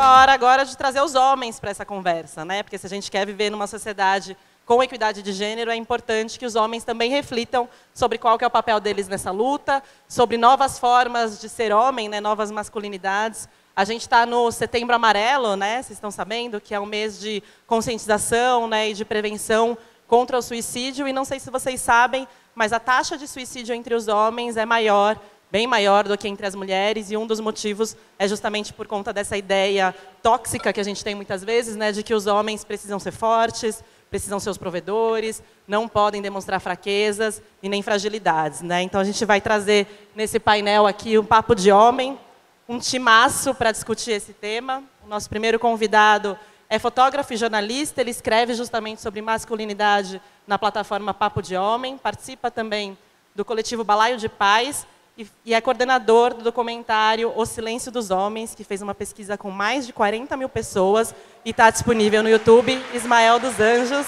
a hora agora de trazer os homens para essa conversa, né? Porque se a gente quer viver numa sociedade com equidade de gênero, é importante que os homens também reflitam sobre qual que é o papel deles nessa luta, sobre novas formas de ser homem, né? Novas masculinidades. A gente está no Setembro Amarelo, né? Vocês estão sabendo, que é um mês de conscientização, né? E de prevenção contra o suicídio. E não sei se vocês sabem, mas a taxa de suicídio entre os homens é maior, bem maior do que entre as mulheres, e um dos motivos é justamente por conta dessa ideia tóxica que a gente tem muitas vezes, né, de que os homens precisam ser fortes, precisam ser os provedores, não podem demonstrar fraquezas e nem fragilidades, né? Então a gente vai trazer nesse painel aqui um papo de homem, um timaço para discutir esse tema. O nosso primeiro convidado é fotógrafo e jornalista, ele escreve justamente sobre masculinidade na plataforma Papo de Homem, participa também do coletivo Balaio de Paz, e é coordenador do documentário O Silêncio dos Homens, que fez uma pesquisa com mais de 40 mil pessoas e está disponível no YouTube. Ismael dos Anjos.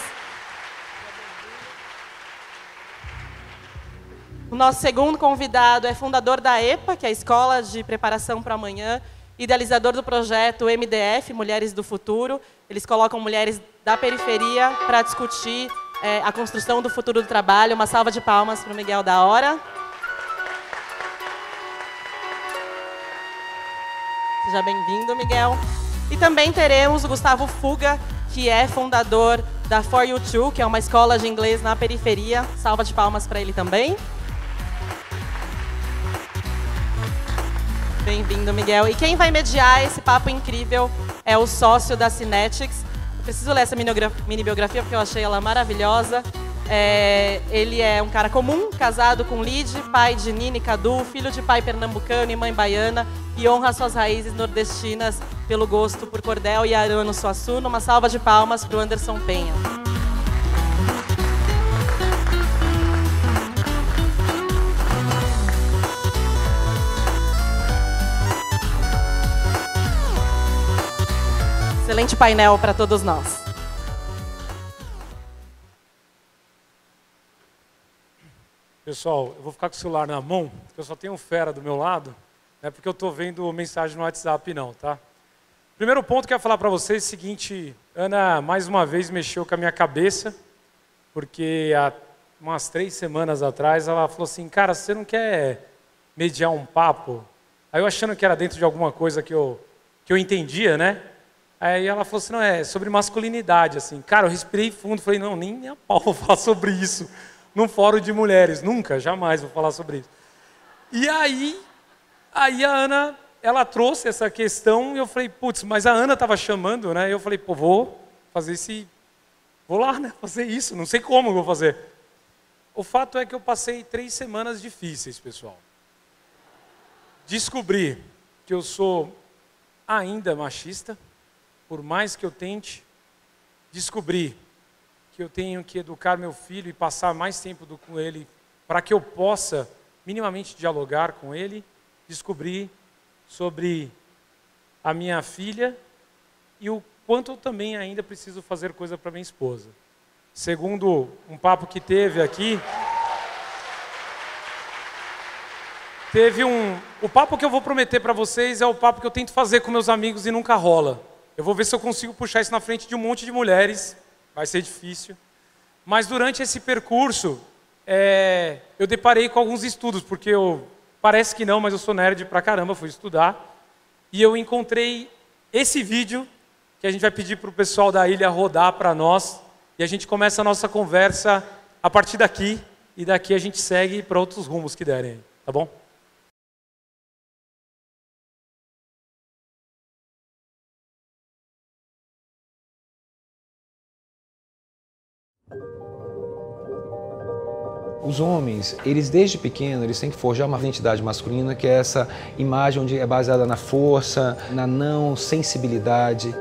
O nosso segundo convidado é fundador da EPA, que é a Escola de Preparação para Amanhã, idealizador do projeto MDF, Mulheres do Futuro. Eles colocam mulheres da periferia para discutir a construção do futuro do trabalho. Uma salva de palmas para o Miguel da Hora. Seja bem-vindo, Miguel. E também teremos o Gustavo Fuga, que é fundador da For You Too, que é uma escola de inglês na periferia. Salva de palmas para ele também. Bem-vindo, Miguel. E quem vai mediar esse papo incrível é o sócio da Cinetics. Eu preciso ler essa mini biografia porque eu achei ela maravilhosa. Ele é um cara comum, casado com Lid, pai de Nini e Cadu, filho de pai pernambucano e mãe baiana, e honra suas raízes nordestinas pelo gosto por cordel e arano suassuna. Uma salva de palmas para o Anderson Penha. Excelente painel para todos nós. Pessoal, eu vou ficar com o celular na mão, porque eu só tenho um fera do meu lado, não é porque eu estou vendo mensagem no WhatsApp não, tá? Primeiro ponto que eu ia falar para vocês é o seguinte: Ana, mais uma vez, mexeu com a minha cabeça, porque há umas 3 semanas atrás ela falou assim, cara, você não quer mediar um papo? Aí eu achando que era dentro de alguma coisa que eu entendia, né? Aí ela falou assim, não, é sobre masculinidade, assim. Cara, eu respirei fundo, falei, não, nem a pau vou falar sobre isso num fórum de mulheres, nunca, jamais vou falar sobre isso. E aí a Ana, ela trouxe essa questão e eu falei, putz, mas a Ana estava chamando, né? E eu falei, pô, vou lá, né? Fazer isso, não sei como eu vou fazer. O fato é que eu passei 3 semanas difíceis, pessoal. Descobri que eu sou ainda machista, por mais que eu tente. Descobri que eu tenho que educar meu filho e passar mais tempo com ele para que eu possa minimamente dialogar com ele. Descobri sobre a minha filha e o quanto eu também ainda preciso fazer coisa para minha esposa. Segundo um papo que teve aqui, o papo que eu vou prometer para vocês é o papo que eu tento fazer com meus amigos e nunca rola. Eu vou ver se eu consigo puxar isso na frente de um monte de mulheres. Vai ser difícil. Mas durante esse percurso, eu deparei com alguns estudos, porque parece que não, mas eu sou nerd pra caramba, fui estudar. E eu encontrei esse vídeo, que a gente vai pedir para o pessoal da ilha rodar para nós. E a gente começa a nossa conversa a partir daqui. E daqui a gente segue para outros rumos que derem, tá bom? Os homens, eles desde pequeno, eles têm que forjar uma identidade masculina, que é essa imagem onde é baseada na força, na não sensibilidade.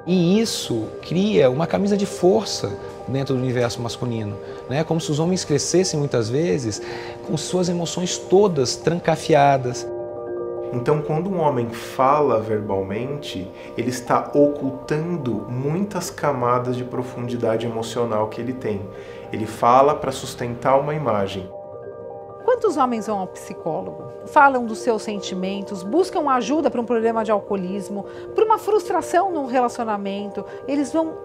E isso cria uma camisa de força dentro do universo masculino, né? Como se os homens crescessem muitas vezes com suas emoções todas trancafiadas. Então, quando um homem fala verbalmente, ele está ocultando muitas camadas de profundidade emocional que ele tem. Ele fala para sustentar uma imagem. Quando Quantos homens vão ao psicólogo? Falam dos seus sentimentos, buscam ajuda para um problema de alcoolismo, para uma frustração num relacionamento. Eles vão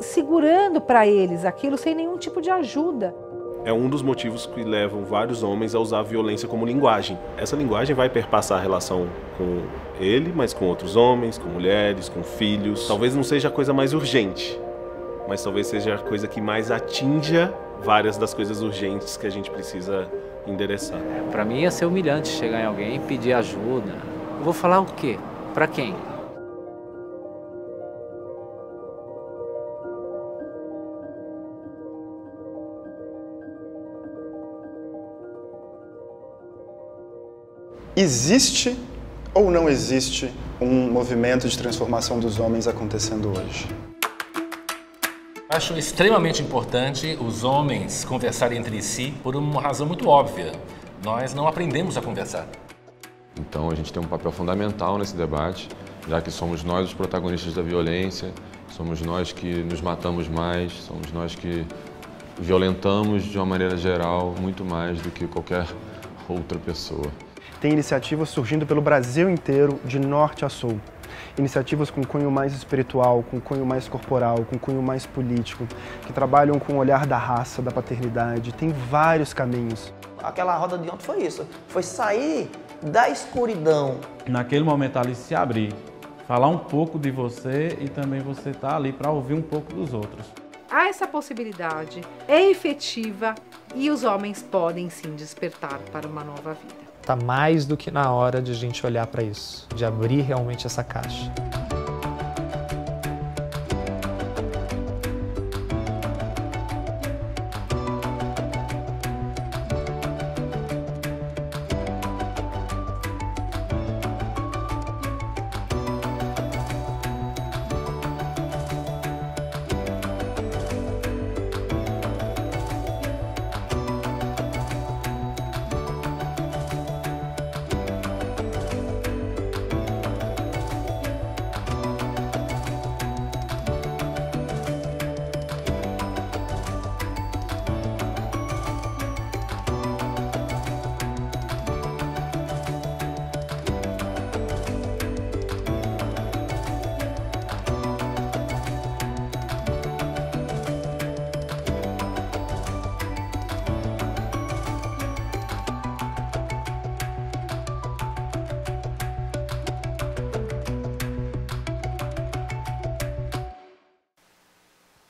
segurando para eles aquilo sem nenhum tipo de ajuda. É um dos motivos que levam vários homens a usar a violência como linguagem. Essa linguagem vai perpassar a relação com ele, mas com outros homens, com mulheres, com filhos. Talvez não seja a coisa mais urgente, mas talvez seja a coisa que mais atinja várias das coisas urgentes que a gente precisa endereçar. Para mim ia ser humilhante chegar em alguém e pedir ajuda. Eu vou falar o quê? Para quem? Existe ou não existe um movimento de transformação dos homens acontecendo hoje? Acho extremamente importante os homens conversarem entre si por uma razão muito óbvia. Nós não aprendemos a conversar. Então a gente tem um papel fundamental nesse debate, já que somos nós os protagonistas da violência, somos nós que nos matamos mais, somos nós que violentamos de uma maneira geral muito mais do que qualquer outra pessoa. Tem iniciativas surgindo pelo Brasil inteiro, de norte a sul. Iniciativas com cunho mais espiritual, com cunho mais corporal, com cunho mais político, que trabalham com o olhar da raça, da paternidade. Tem vários caminhos. Aquela roda de ontem foi isso, foi sair da escuridão. Naquele momento ali se abrir, falar um pouco de você e também você estar ali para ouvir um pouco dos outros. Há essa possibilidade, é efetiva e os homens podem sim despertar para uma nova vida. Está mais do que na hora de a gente olhar para isso, de abrir realmente essa caixa.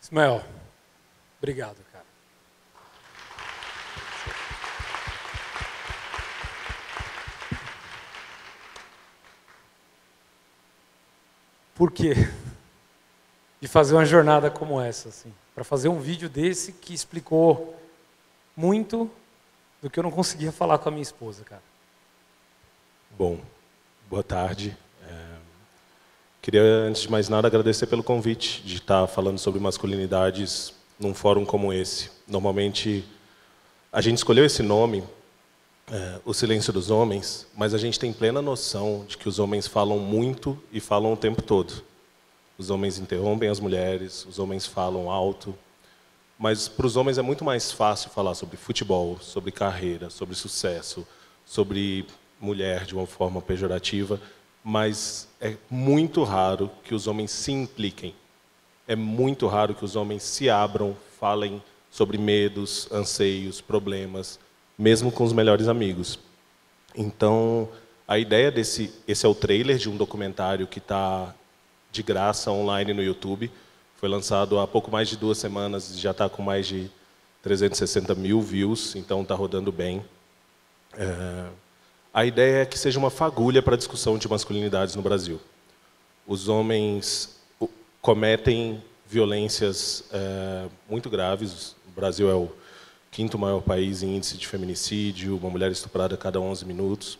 Ismael, obrigado, cara. Por quê? De fazer uma jornada como essa, assim, para fazer um vídeo desse que explicou muito do que eu não conseguia falar com a minha esposa, cara. Bom, boa tarde. Queria, antes de mais nada, agradecer pelo convite de estar falando sobre masculinidades num fórum como esse. Normalmente, a gente escolheu esse nome, O Silêncio dos Homens, mas a gente tem plena noção de que os homens falam muito e falam o tempo todo. Os homens interrompem as mulheres, os homens falam alto, mas para os homens é muito mais fácil falar sobre futebol, sobre carreira, sobre sucesso, sobre mulher de uma forma pejorativa, mas é muito raro que os homens se impliquem. É muito raro que os homens se abram, falem sobre medos, anseios, problemas, mesmo com os melhores amigos. Então, a ideia esse é o trailer de um documentário que está de graça online no YouTube. Foi lançado há pouco mais de 2 semanas e já está com mais de 360 mil views, então está rodando bem. A ideia é que seja uma fagulha para a discussão de masculinidades no Brasil. Os homens cometem violências muito graves. O Brasil é o 5º maior país em índice de feminicídio, uma mulher estuprada a cada 11 minutos.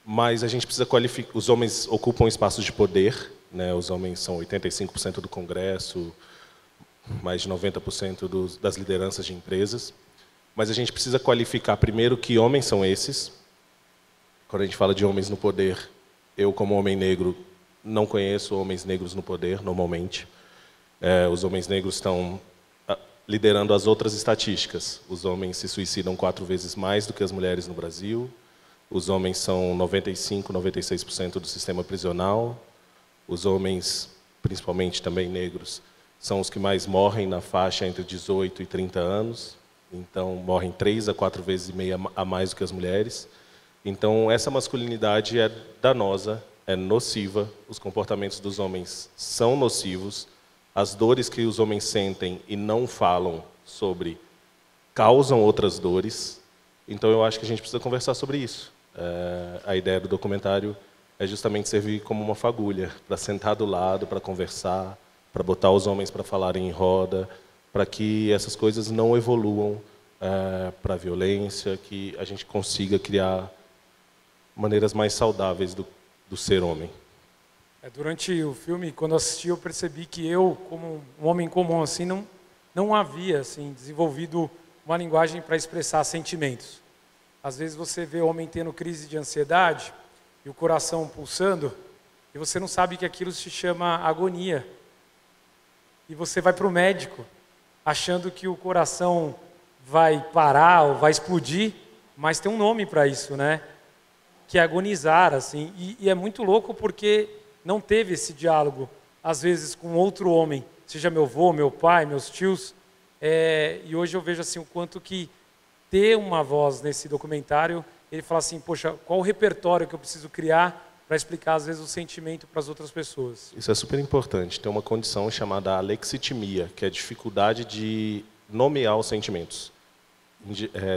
Mas a gente precisa qualificar. Os homens ocupam espaços de poder, né? Os homens são 85% do Congresso, mais de 90% das lideranças de empresas. Mas a gente precisa qualificar primeiro que homens são esses. Quando a gente fala de homens no poder, eu, como homem negro, não conheço homens negros no poder, normalmente. Os homens negros estão liderando as outras estatísticas. Os homens se suicidam 4 vezes mais do que as mulheres no Brasil. Os homens são 95, 96% do sistema prisional. Os homens, principalmente também negros, são os que mais morrem na faixa entre 18 e 30 anos. Então, morrem 3 a 4 vezes e meia a mais do que as mulheres. Então, essa masculinidade é danosa, é nociva. Os comportamentos dos homens são nocivos. As dores que os homens sentem e não falam sobre causam outras dores. Então, eu acho que a gente precisa conversar sobre isso. A ideia do documentário é justamente servir como uma fagulha, para sentar do lado, para conversar, para botar os homens para falarem em roda, para que essas coisas não evoluam para a violência, que a gente consiga criar maneiras mais saudáveis do ser homem. Durante o filme, quando eu assisti, eu percebi que eu, como um homem comum, assim, não havia assim, desenvolvido uma linguagem para expressar sentimentos. Às vezes você vê o homem tendo crise de ansiedade e o coração pulsando e você não sabe que aquilo se chama agonia. E você vai para o médico achando que o coração vai parar ou vai explodir, mas tem um nome para isso, né? Que é agonizar, assim. E é muito louco porque não teve esse diálogo, às vezes, com outro homem, seja meu avô, meu pai, meus tios. E hoje eu vejo assim, o quanto que ter uma voz nesse documentário, ele fala assim, poxa, qual o repertório que eu preciso criar para explicar, às vezes, o sentimento para as outras pessoas? Isso é super importante. Tem uma condição chamada alexitimia, que é a dificuldade de nomear os sentimentos.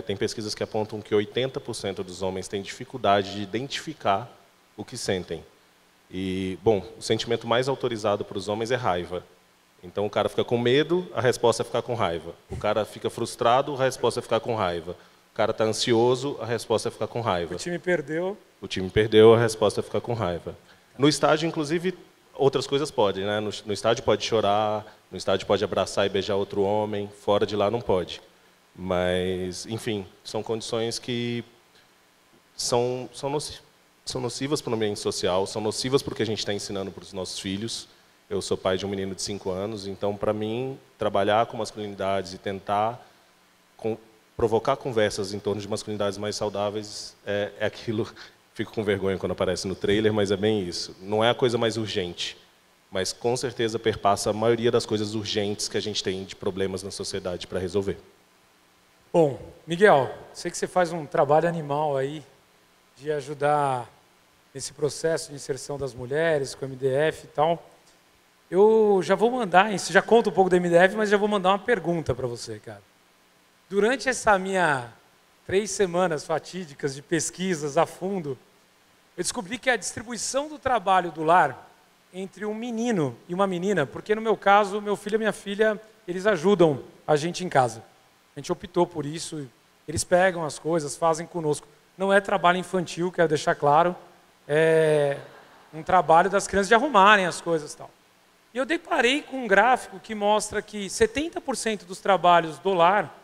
Tem pesquisas que apontam que 80% dos homens têm dificuldade de identificar o que sentem. E, bom, o sentimento mais autorizado para os homens é raiva. Então, o cara fica com medo, a resposta é ficar com raiva. O cara fica frustrado, a resposta é ficar com raiva. O cara está ansioso, a resposta é ficar com raiva. O time perdeu. O time perdeu, a resposta é ficar com raiva. No estádio, inclusive, outras coisas podem, né? No estádio pode chorar, no estádio pode abraçar e beijar outro homem, fora de lá não pode. Mas, enfim, são condições que são nocivas para o ambiente social, são nocivas para o que a gente está ensinando para os nossos filhos. Eu sou pai de um menino de 5 anos, então, para mim, trabalhar com masculinidades e tentar provocar conversas em torno de masculinidades mais saudáveis é aquilo. Fico com vergonha quando aparece no trailer, mas é bem isso. Não é a coisa mais urgente, mas com certeza perpassa a maioria das coisas urgentes que a gente tem de problemas na sociedade para resolver. Bom, Miguel, sei que você faz um trabalho animal aí de ajudar nesse processo de inserção das mulheres com o MDF e tal. Eu já vou mandar, você já conta um pouco do MDF, mas já vou mandar uma pergunta para você, cara. Durante essa minha 3 semanas fatídicas de pesquisas a fundo, eu descobri que a distribuição do trabalho do lar entre um menino e uma menina, porque no meu caso, meu filho e minha filha, eles ajudam a gente em casa. A gente optou por isso, eles pegam as coisas, fazem conosco. Não é trabalho infantil, quero deixar claro, é um trabalho das crianças de arrumarem as coisas e tal. E eu deparei com um gráfico que mostra que 70% dos trabalhos do lar,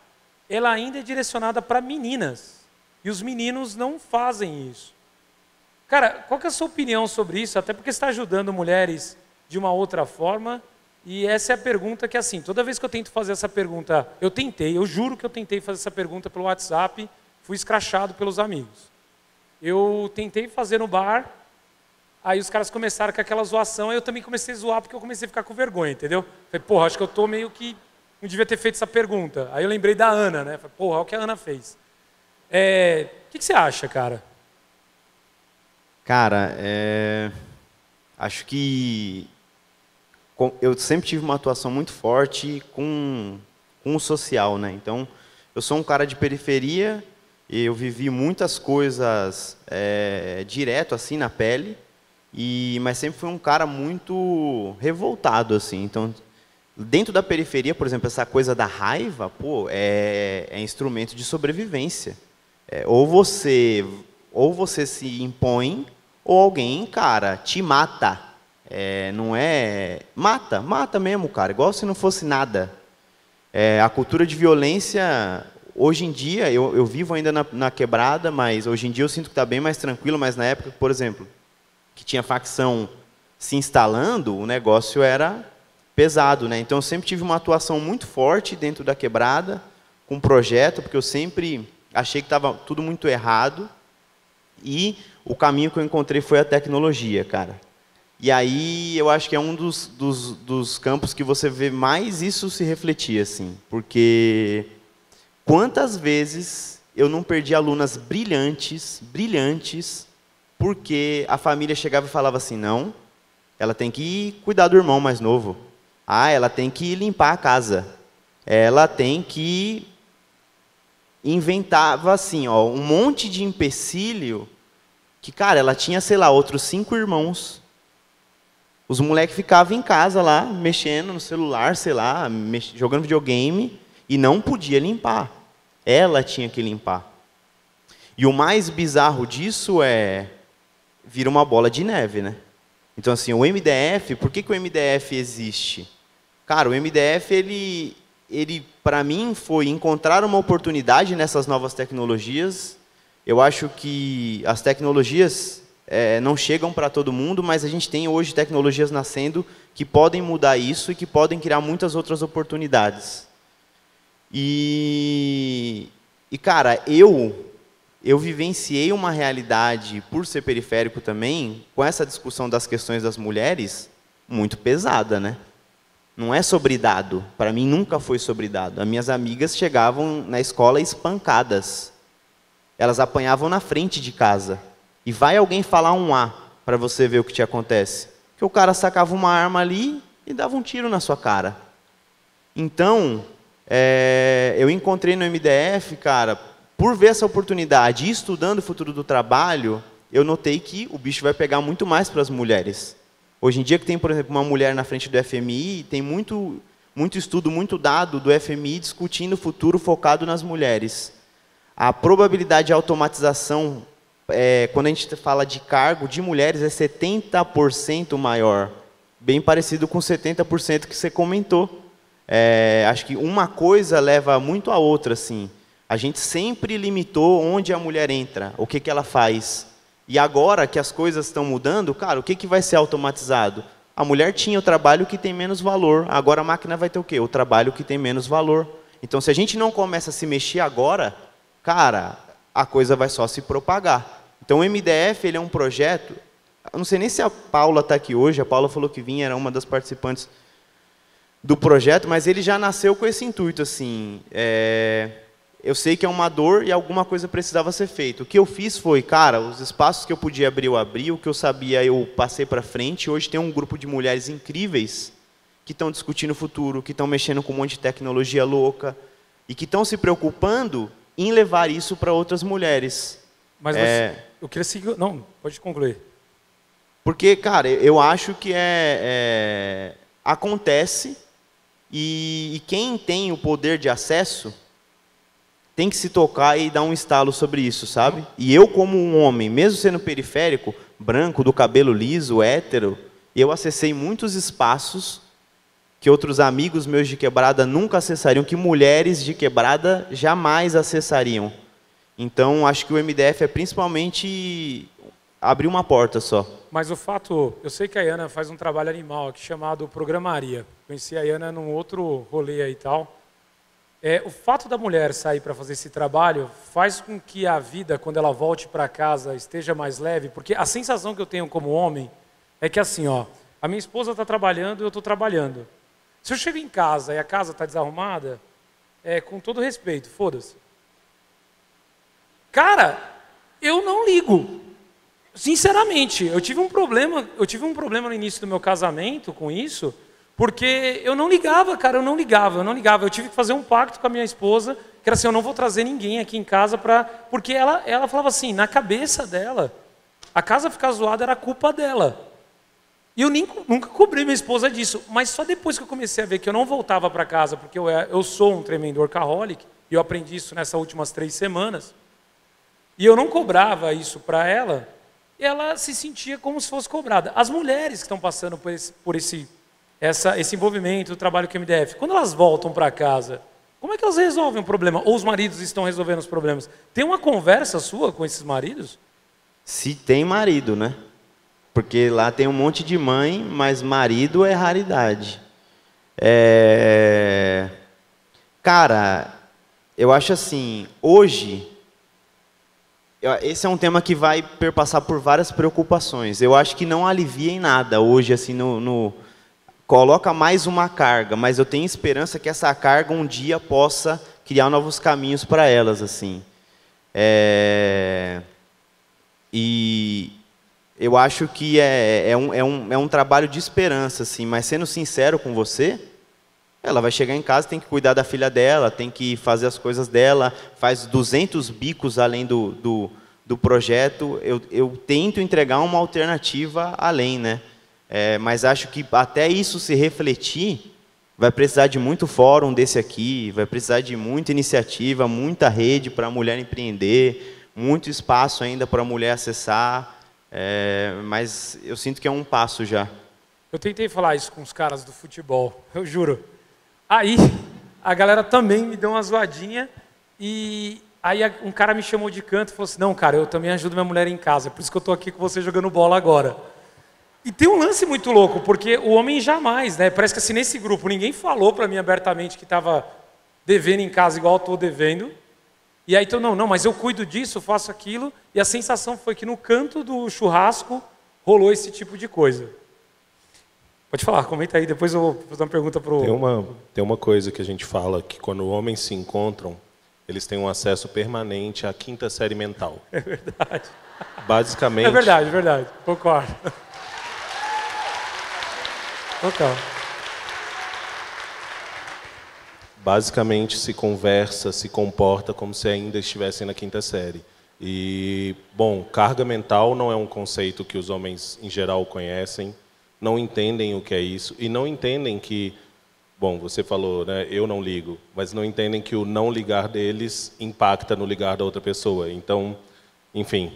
ela ainda é direcionada para meninas. E os meninos não fazem isso. Cara, qual que é a sua opinião sobre isso? Até porque você está ajudando mulheres de uma outra forma. E essa é a pergunta que, assim, toda vez que eu tento fazer essa pergunta, eu juro que eu tentei fazer essa pergunta pelo WhatsApp, fui escrachado pelos amigos. Eu tentei fazer no bar, aí os caras começaram com aquela zoação, aí eu também comecei a zoar porque eu comecei a ficar com vergonha, entendeu? Falei, porra, acho que eu tô meio que não devia ter feito essa pergunta. Aí eu lembrei da Ana, né? Falei, porra, olha o que a Ana fez. O que você acha, cara? Cara, acho que eu sempre tive uma atuação muito forte com o social, né? Então, eu sou um cara de periferia, eu vivi muitas coisas direto, assim, na pele, mas sempre fui um cara muito revoltado, assim. Então, dentro da periferia, por exemplo, essa coisa da raiva, pô, é instrumento de sobrevivência. Ou você se impõe, ou alguém, cara, te mata. Não é... Mata mesmo, cara, igual se não fosse nada. A cultura de violência, hoje em dia, eu vivo ainda na quebrada, mas hoje em dia eu sinto que está bem mais tranquilo, mas na época, por exemplo, que tinha facção se instalando, o negócio era pesado, né? Então eu sempre tive uma atuação muito forte dentro da quebrada, com projeto, porque eu sempre achei que estava tudo muito errado. E o caminho que eu encontrei foi a tecnologia, cara. E aí eu acho que é um dos campos que você vê mais isso se refletir, assim. Porque quantas vezes eu não perdi alunas brilhantes, porque a família chegava e falava assim, não, ela tem que cuidar do irmão mais novo. Ah, ela tem que limpar a casa. Ela tem que... Inventava assim, ó, um monte de empecilho que, cara, ela tinha, sei lá, outros 5 irmãos. Os moleques ficavam em casa lá, mexendo no celular, sei lá, jogando videogame, e não podia limpar. Ela tinha que limpar. E o mais bizarro disso vira uma bola de neve, né? Então, assim, o MDF, por que o MDF existe? Cara, o MDF, ele para mim, foi encontrar uma oportunidade nessas novas tecnologias. Eu acho que as tecnologias não chegam para todo mundo, mas a gente tem hoje tecnologias nascendo que podem mudar isso e que podem criar muitas outras oportunidades. E cara, eu vivenciei uma realidade, por ser periférico também, com essa discussão das questões das mulheres, muito pesada, né? Não é sobre dado. Para mim, nunca foi sobre dado. As minhas amigas chegavam na escola espancadas. Elas apanhavam na frente de casa. E vai alguém falar um A para você ver o que te acontece. Que o cara sacava uma arma ali e dava um tiro na sua cara. Então, eu encontrei no MDF, cara, por ver essa oportunidade e estudando o futuro do trabalho, eu notei que o bicho vai pegar muito mais para as mulheres. Hoje em dia, que tem, por exemplo, uma mulher na frente do FMI, tem muito estudo, muito dado do FMI discutindo o futuro focado nas mulheres. A probabilidade de automatização, quando a gente fala de cargo de mulheres, é 70% maior. Bem parecido com 70% que você comentou. Acho que uma coisa leva muito a outra, assim. A gente sempre limitou onde a mulher entra, o que ela faz. E agora que as coisas estão mudando, cara, o que vai ser automatizado? A mulher tinha o trabalho que tem menos valor. Agora a máquina vai ter o quê? O trabalho que tem menos valor. Então, se a gente não começa a se mexer agora, cara, a coisa vai só se propagar. Então, o MDF, ele é um projeto... Eu não sei nem se a Paula está aqui hoje. A Paula falou que vinha, era uma das participantes do projeto, mas ele já nasceu com esse intuito, assim... Eu sei que é uma dor e alguma coisa precisava ser feita. O que eu fiz foi, cara, os espaços que eu podia abrir, eu abri. O que eu sabia, eu passei para frente. Hoje tem um grupo de mulheres incríveis que estão discutindo o futuro, que estão mexendo com um monte de tecnologia louca e que estão se preocupando em levar isso para outras mulheres. Mas eu queria seguir... Não, pode concluir. Porque, cara, eu acho que acontece e quem tem o poder de acesso tem que se tocar e dar um estalo sobre isso, sabe? E eu, como um homem, mesmo sendo periférico, branco, do cabelo liso, hétero, eu acessei muitos espaços que outros amigos meus de quebrada nunca acessariam, que mulheres de quebrada jamais acessariam. Então, acho que o MDF é principalmente abrir uma porta só. Mas o fato... Eu sei que a Iana faz um trabalho animal aqui chamado Programaria. Conheci a Iana num outro rolê aí e tal. O fato da mulher sair para fazer esse trabalho faz com que a vida, quando ela volte para casa, esteja mais leve, porque a sensação que eu tenho como homem é que assim, ó, a minha esposa está trabalhando e eu estou trabalhando. Se eu chego em casa e a casa está desarrumada, com todo respeito, foda-se. Cara, eu não ligo. Sinceramente, eu tive um problema no início do meu casamento com isso. Porque eu não ligava, cara, eu não ligava. Eu tive que fazer um pacto com a minha esposa, que era assim, eu não vou trazer ninguém aqui em casa para... Porque ela falava assim, na cabeça dela, a casa ficar zoada era culpa dela. E eu nunca cobrei minha esposa disso. Mas só depois que eu comecei a ver que eu não voltava para casa, porque eu sou um tremendo workaholic, e eu aprendi isso nessas últimas 3 semanas, e eu não cobrava isso para ela, ela se sentia como se fosse cobrada. As mulheres que estão passando por esse envolvimento, o trabalho que o MDF, quando elas voltam para casa, como é que elas resolvem o problema? Ou os maridos estão resolvendo os problemas? Tem uma conversa sua com esses maridos? Se tem marido, né? Porque lá tem um monte de mãe, mas marido é raridade. Cara, eu acho assim, hoje, esse é um tema que vai perpassar por várias preocupações. Eu acho que não alivia em nada hoje, assim, coloca mais uma carga, mas eu tenho esperança que essa carga um dia possa criar novos caminhos para elas, assim. E eu acho que é um trabalho de esperança, assim, mas sendo sincero com você, ela vai chegar em casa, tem que cuidar da filha dela, tem que fazer as coisas dela, faz 200 bicos além do projeto. Eu tento entregar uma alternativa além, né? Mas acho que até isso se refletir, vai precisar de muito fórum desse aqui, vai precisar de muita iniciativa, muita rede para a mulher empreender, muito espaço ainda para a mulher acessar, mas eu sinto que é um passo já. Eu tentei falar isso com os caras do futebol, eu juro. Aí, a galera também me deu uma zoadinha e aí um cara me chamou de canto e falou assim, não, cara, eu também ajudo minha mulher em casa, por isso que eu estou aqui com você jogando bola agora. E tem um lance muito louco, porque o homem jamais, né? Parece que assim, nesse grupo ninguém falou para mim abertamente que estava devendo em casa igual eu estou devendo. E aí, então, não, mas eu cuido disso, faço aquilo. E a sensação foi que no canto do churrasco rolou esse tipo de coisa. Pode falar, comenta aí, depois eu vou fazer uma pergunta para o... Tem uma coisa que a gente fala, que quando homens se encontram, eles têm um acesso permanente à quinta série mental. É verdade. Basicamente... É verdade, concordo. Total. Basicamente se conversa, se comporta como se ainda estivessem na quinta série. E, bom, carga mental não é um conceito que os homens em geral conhecem, não entendem o que é isso e não entendem que, bom, você falou, né, eu não ligo, mas não entendem que o não ligar deles impacta no ligar da outra pessoa. Então, enfim,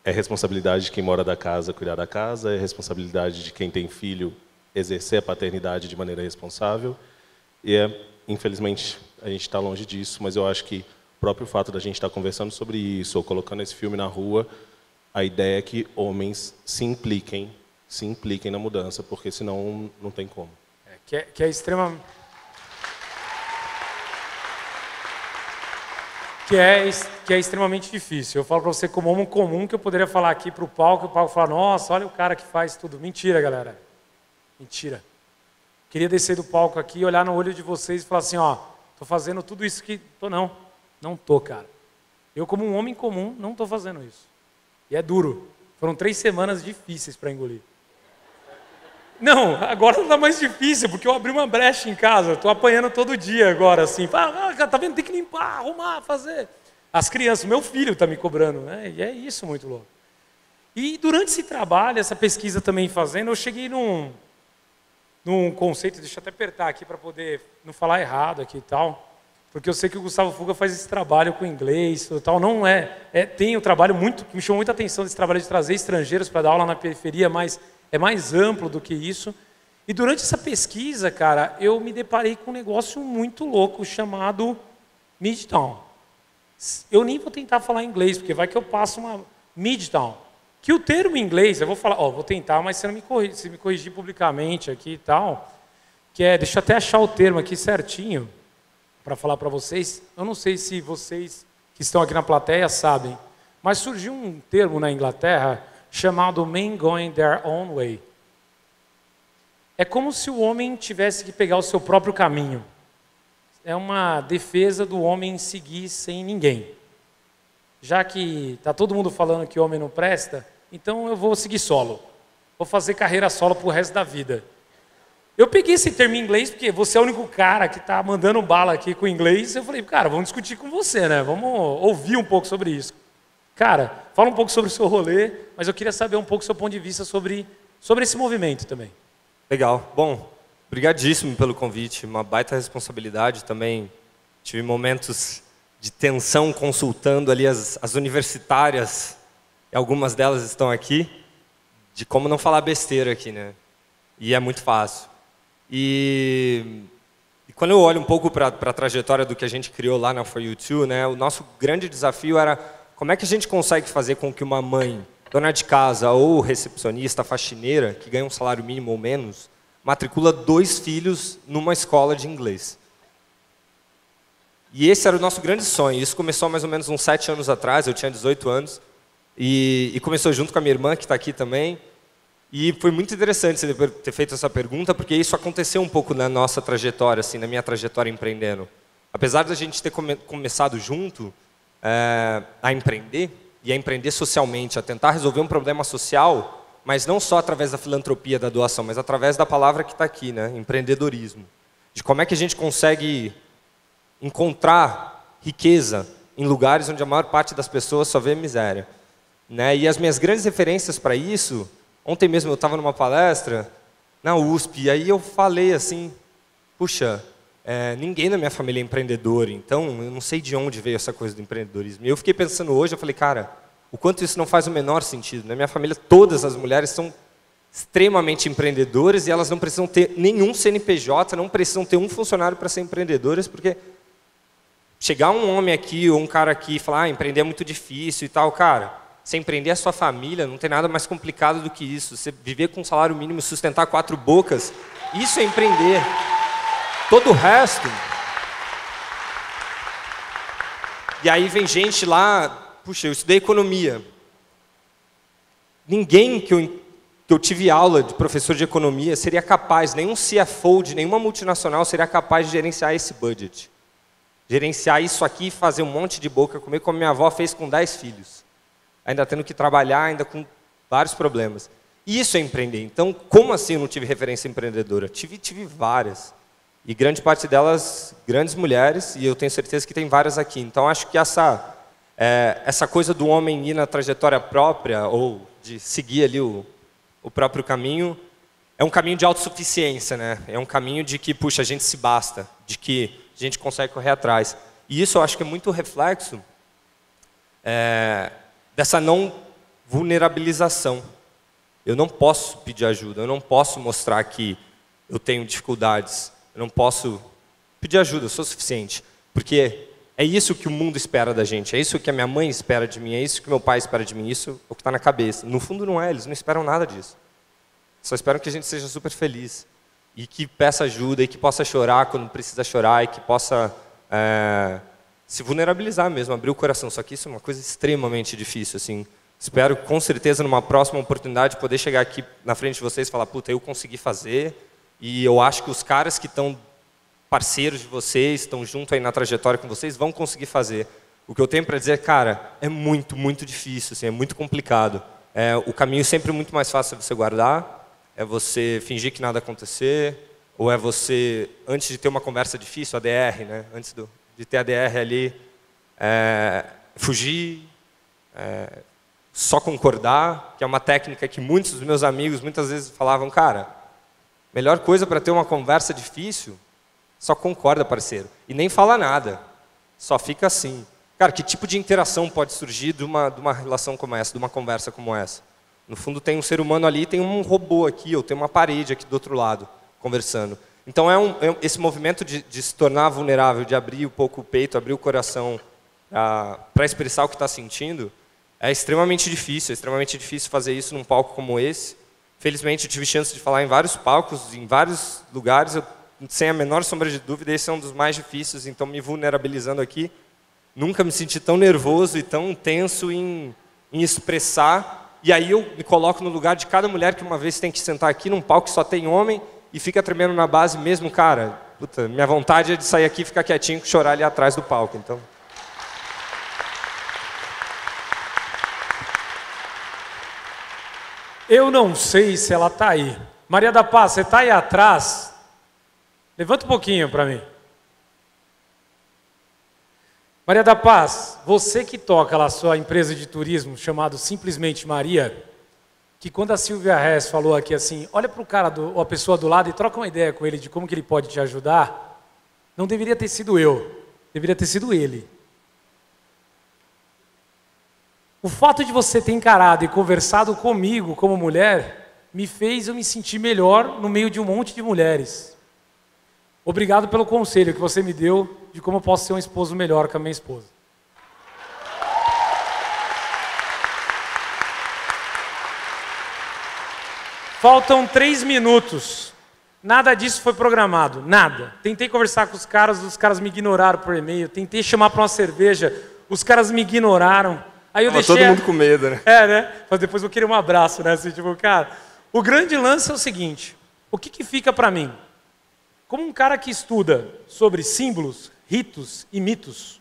é responsabilidade de quem mora da casa cuidar da casa, é responsabilidade de quem tem filho exercer a paternidade de maneira responsável. E, infelizmente, a gente está longe disso, mas eu acho que o próprio fato da gente estar conversando sobre isso ou colocando esse filme na rua, a ideia é que homens se impliquem na mudança, porque senão não tem como. Que é extrema... Que é extremamente difícil. Eu falo para você como homem comum que eu poderia falar aqui para o palco, e o palco fala, nossa, olha o cara que faz tudo. Mentira, galera. Mentira. Queria descer do palco aqui, olhar no olho de vocês e falar assim, ó, tô fazendo tudo isso que... Não tô, cara. Eu como um homem comum não tô fazendo isso. E é duro. Foram 3 semanas difíceis para engolir. Não, agora não tá mais difícil, porque eu abri uma brecha em casa, tô apanhando todo dia agora, assim, tá vendo, tem que limpar, arrumar, fazer. As crianças, meu filho tá me cobrando, né? E é isso muito louco. E durante esse trabalho, essa pesquisa também fazendo, eu cheguei num conceito, deixa eu até apertar aqui para poder não falar errado aqui e tal, porque eu sei que o Gustavo Fuga faz esse trabalho com inglês e tal, não tem um trabalho muito, que me chamou muita atenção desse trabalho de trazer estrangeiros para dar aula na periferia, mas é mais amplo do que isso. E durante essa pesquisa, cara, eu me deparei com um negócio muito louco chamado Midtown. Eu nem vou tentar falar inglês, porque vai que eu passo uma Midtown. Que o termo em inglês, eu vou falar, vou tentar, mas se não me corrigir publicamente aqui e tal, que é, deixa eu até achar o termo aqui certinho, para falar para vocês. Eu não sei se vocês que estão aqui na plateia sabem, mas surgiu um termo na Inglaterra chamado Men Going Their Own Way. É como se o homem tivesse que pegar o seu próprio caminho. É uma defesa do homem seguir sem ninguém. Já que está todo mundo falando que o homem não presta, então eu vou seguir solo. Vou fazer carreira solo pro resto da vida. Eu peguei esse termo em inglês porque você é o único cara que está mandando bala aqui com inglês. Eu falei, cara, vamos discutir com você, né? Vamos ouvir um pouco sobre isso. Cara, fala um pouco sobre o seu rolê, mas eu queria saber um pouco do seu ponto de vista sobre esse movimento também. Legal. Bom, brigadíssimo pelo convite. Uma baita responsabilidade também. Tive momentos de tensão consultando ali as universitárias, e algumas delas estão aqui, de como não falar besteira aqui, né? E é muito fácil. E quando eu olho um pouco para a trajetória do que a gente criou lá na For You Too, né, o nosso grande desafio era como é que a gente consegue fazer com que uma mãe, dona de casa ou recepcionista, faxineira, que ganha um salário mínimo ou menos, matricula 2 filhos numa escola de inglês. E esse era o nosso grande sonho. Isso começou mais ou menos uns 7 anos atrás, eu tinha 18 anos. E começou junto com a minha irmã, que está aqui também. E foi muito interessante você ter feito essa pergunta, porque isso aconteceu um pouco na nossa trajetória, assim, na minha trajetória empreendendo. Apesar de a gente ter começado junto a empreender, e a empreender socialmente, a tentar resolver um problema social, mas não só através da filantropia, da doação, mas através da palavra que está aqui, né? Empreendedorismo. De como é que a gente consegue encontrar riqueza em lugares onde a maior parte das pessoas só vê miséria. Né? E as minhas grandes referências para isso, ontem mesmo eu estava numa palestra na USP, e aí eu falei assim, puxa, ninguém na minha família é empreendedor, então eu não sei de onde veio essa coisa do empreendedorismo. E eu fiquei pensando hoje, eu falei, cara, o quanto isso não faz o menor sentido. Na minha família, todas as mulheres são extremamente empreendedoras e elas não precisam ter nenhum CNPJ, não precisam ter um funcionário para ser empreendedoras, porque chegar um homem aqui ou um cara aqui e falar, empreender é muito difícil e tal, cara, você empreender a sua família, não tem nada mais complicado do que isso. Você viver com um salário mínimo, sustentar 4 bocas, isso é empreender. Todo o resto... E aí vem gente lá, puxa, eu estudei economia. Ninguém que eu tive aula de professor de economia seria capaz, nenhum CFO de nenhuma multinacional seria capaz de gerenciar esse budget. Gerenciar isso aqui e fazer um monte de boca comer, como minha avó fez com 10 filhos. Ainda tendo que trabalhar, ainda com vários problemas. E isso é empreender. Então, como assim eu não tive referência empreendedora? Tive várias. E grande parte delas, grandes mulheres, e eu tenho certeza que tem várias aqui. Então, acho que essa coisa do homem ir na trajetória própria, ou de seguir ali o próprio caminho, é um caminho de autossuficiência, né? É um caminho de que, puxa, a gente se basta, de que a gente consegue correr atrás. E isso eu acho que é muito reflexo dessa não vulnerabilização. Eu não posso pedir ajuda, eu não posso mostrar que eu tenho dificuldades, eu não posso pedir ajuda, eu sou suficiente. Porque é isso que o mundo espera da gente, é isso que a minha mãe espera de mim, é isso que meu pai espera de mim, isso é o que está na cabeça. No fundo não é, eles não esperam nada disso. Só esperam que a gente seja super feliz. E que peça ajuda, e que possa chorar quando precisa chorar, e que possa se vulnerabilizar mesmo, abrir o coração. Só que isso é uma coisa extremamente difícil, assim. Espero, com certeza, numa próxima oportunidade, poder chegar aqui na frente de vocês e falar, puta, eu consegui fazer, e eu acho que os caras que estão parceiros de vocês, estão junto aí na trajetória com vocês, vão conseguir fazer. O que eu tenho para dizer, cara, é muito, muito difícil, assim, é muito complicado. O caminho sempre é muito mais fácil de você guardar, é você fingir que nada acontecer, ou é você, antes de ter uma conversa difícil, ADR, né? Antes de ter ADR ali, fugir, só concordar, que é uma técnica que muitos dos meus amigos muitas vezes falavam, cara, melhor coisa para ter uma conversa difícil, só concorda, parceiro, e nem fala nada, só fica assim. Cara, que tipo de interação pode surgir de uma relação como essa, de uma conversa como essa? No fundo tem um ser humano ali, tem um robô aqui, ou tem uma parede aqui do outro lado, conversando. Então esse movimento de se tornar vulnerável, de abrir um pouco o peito, abrir o coração para expressar o que está sentindo, é extremamente difícil fazer isso num palco como esse. Felizmente eu tive chance de falar em vários palcos, em vários lugares, sem a menor sombra de dúvida, esse é um dos mais difíceis, então me vulnerabilizando aqui, nunca me senti tão nervoso e tão tenso em expressar. E aí eu me coloco no lugar de cada mulher que uma vez tem que sentar aqui num palco que só tem homem e fica tremendo na base mesmo, cara. Puta, minha vontade é de sair aqui e ficar quietinho e chorar ali atrás do palco. Então. Eu não sei se ela está aí. Maria da Paz, você está aí atrás? Levanta um pouquinho para mim. Maria da Paz, você que toca lá a sua empresa de turismo, chamado Simplesmente Maria, que quando a Silvia Hess falou aqui assim, olha para o cara, ou a pessoa do lado e troca uma ideia com ele de como que ele pode te ajudar, não deveria ter sido eu, deveria ter sido ele. O fato de você ter encarado e conversado comigo como mulher, me fez eu me sentir melhor no meio de um monte de mulheres. Obrigado pelo conselho que você me deu de como eu posso ser um esposo melhor com a minha esposa. Faltam 3 minutos Nada disso foi programado, nada. Tentei conversar com os caras me ignoraram por e-mail. Tentei chamar para uma cerveja, os caras me ignoraram. Aí eu deixei... todo mundo com medo, né? Né? Mas depois eu queria um abraço, né? Assim, tipo, cara, o grande lance é o seguinte, o que fica para mim? Como um cara que estuda sobre símbolos, ritos e mitos,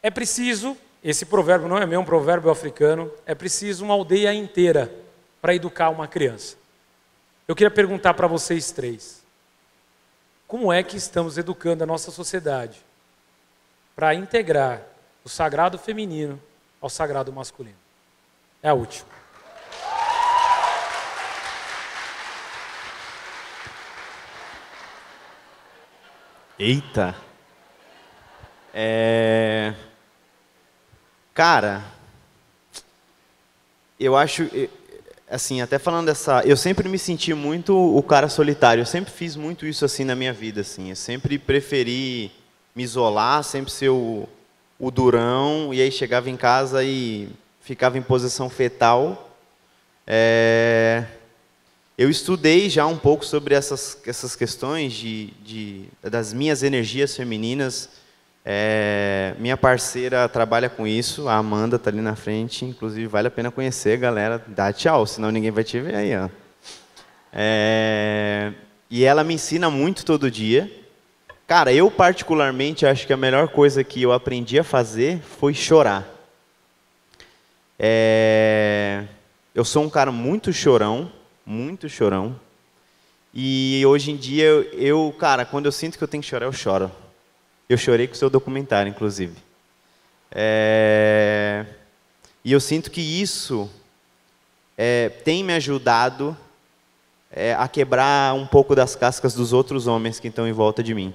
é preciso, esse provérbio não é meu, é um provérbio africano, é preciso uma aldeia inteira para educar uma criança. Eu queria perguntar para vocês três, como é que estamos educando a nossa sociedade para integrar o sagrado feminino ao sagrado masculino? É a última. Eita! Cara, eu acho... Assim, até falando dessa... Eu sempre me senti muito o cara solitário. Eu sempre fiz muito isso assim na minha vida. Assim. Eu sempre preferi me isolar, sempre ser o durão. E aí chegava em casa e ficava em posição fetal. Eu estudei já um pouco sobre essas questões das minhas energias femininas. Minha parceira trabalha com isso, a Amanda está ali na frente, inclusive vale a pena conhecer, galera. Dá tchau, senão ninguém vai te ver aí. Ó. E ela me ensina muito todo dia. Cara, eu particularmente acho que a melhor coisa que eu aprendi a fazer foi chorar. Eu sou um cara muito chorão. E hoje em dia, cara, quando eu sinto que eu tenho que chorar, eu choro. Eu chorei com o seu documentário, inclusive. E eu sinto que isso tem me ajudado a quebrar um pouco das cascas dos outros homens que estão em volta de mim.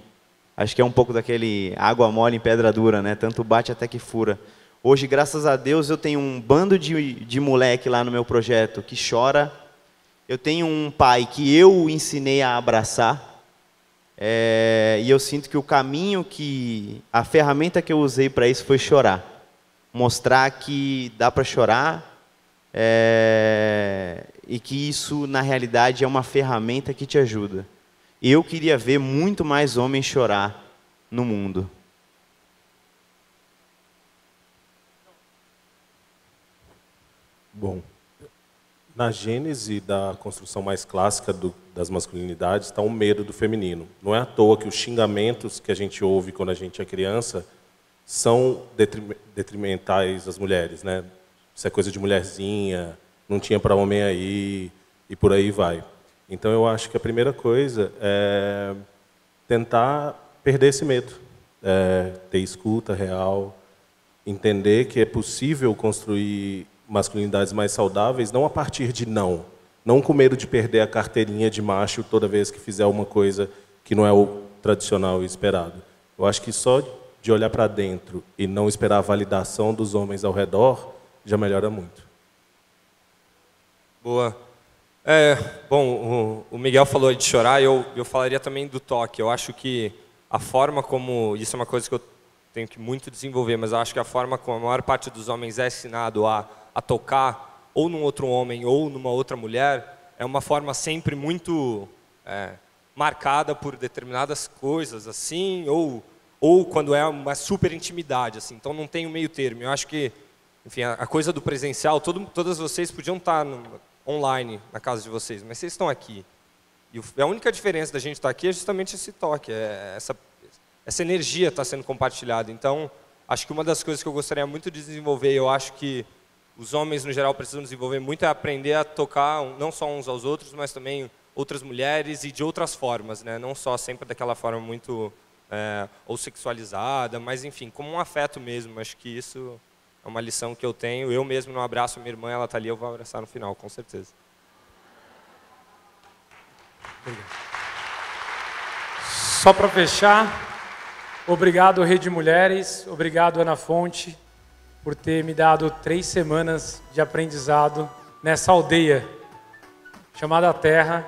Acho que é um pouco daquele água mole em pedra dura, né? Tanto bate até que fura. Hoje, graças a Deus, eu tenho um bando de moleque lá no meu projeto que chora. Eu tenho um pai que eu ensinei a abraçar. E eu sinto que o caminho, a ferramenta que eu usei para isso foi chorar. Mostrar que dá para chorar e que isso, na realidade, é uma ferramenta que te ajuda. Eu queria ver muito mais homens chorar no mundo. Bom, na gênese da construção mais clássica das masculinidades está o medo do feminino. Não é à toa que os xingamentos que a gente ouve quando a gente é criança são detrimentais às mulheres, né? Isso é coisa de mulherzinha, não tinha para homem aí, e por aí vai. Então eu acho que a primeira coisa é tentar perder esse medo, ter escuta real, entender que é possível construir masculinidades mais saudáveis, não a partir de não com medo de perder a carteirinha de macho toda vez que fizer uma coisa que não é o tradicional e esperado. Eu acho que só de olhar para dentro e não esperar a validação dos homens ao redor já melhora muito. Boa. Bom, o Miguel falou de chorar, eu falaria também do toque. Eu acho que a forma como... Isso é uma coisa que eu tenho que muito desenvolver, mas eu acho que a forma como a maior parte dos homens é ensinado a tocar ou num outro homem ou numa outra mulher é uma forma sempre muito marcada por determinadas coisas, assim, ou quando é uma super intimidade, assim. Então não tem um meio termo. Eu acho que, enfim, a coisa do presencial, todas vocês podiam estar online na casa de vocês, mas vocês estão aqui. E a única diferença da gente estar aqui é justamente esse toque, essa energia está sendo compartilhada. Então, acho que uma das coisas que eu gostaria muito de desenvolver, eu acho que os homens, no geral, precisam desenvolver muito, é aprender a tocar não só uns aos outros, mas também outras mulheres e de outras formas, né? Não só sempre daquela forma muito ou sexualizada, mas, enfim, como um afeto mesmo. Acho que isso é uma lição que eu tenho. Eu mesmo não abraço a minha irmã, ela está ali, eu vou abraçar no final, com certeza. Obrigado. Só para fechar, obrigado, Rede Mulheres, obrigado, Ana Fonte, por ter me dado 3 semanas de aprendizado nessa aldeia chamada Terra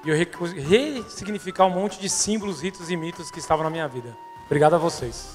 e eu ressignificar um monte de símbolos, ritos e mitos que estavam na minha vida. Obrigado a vocês.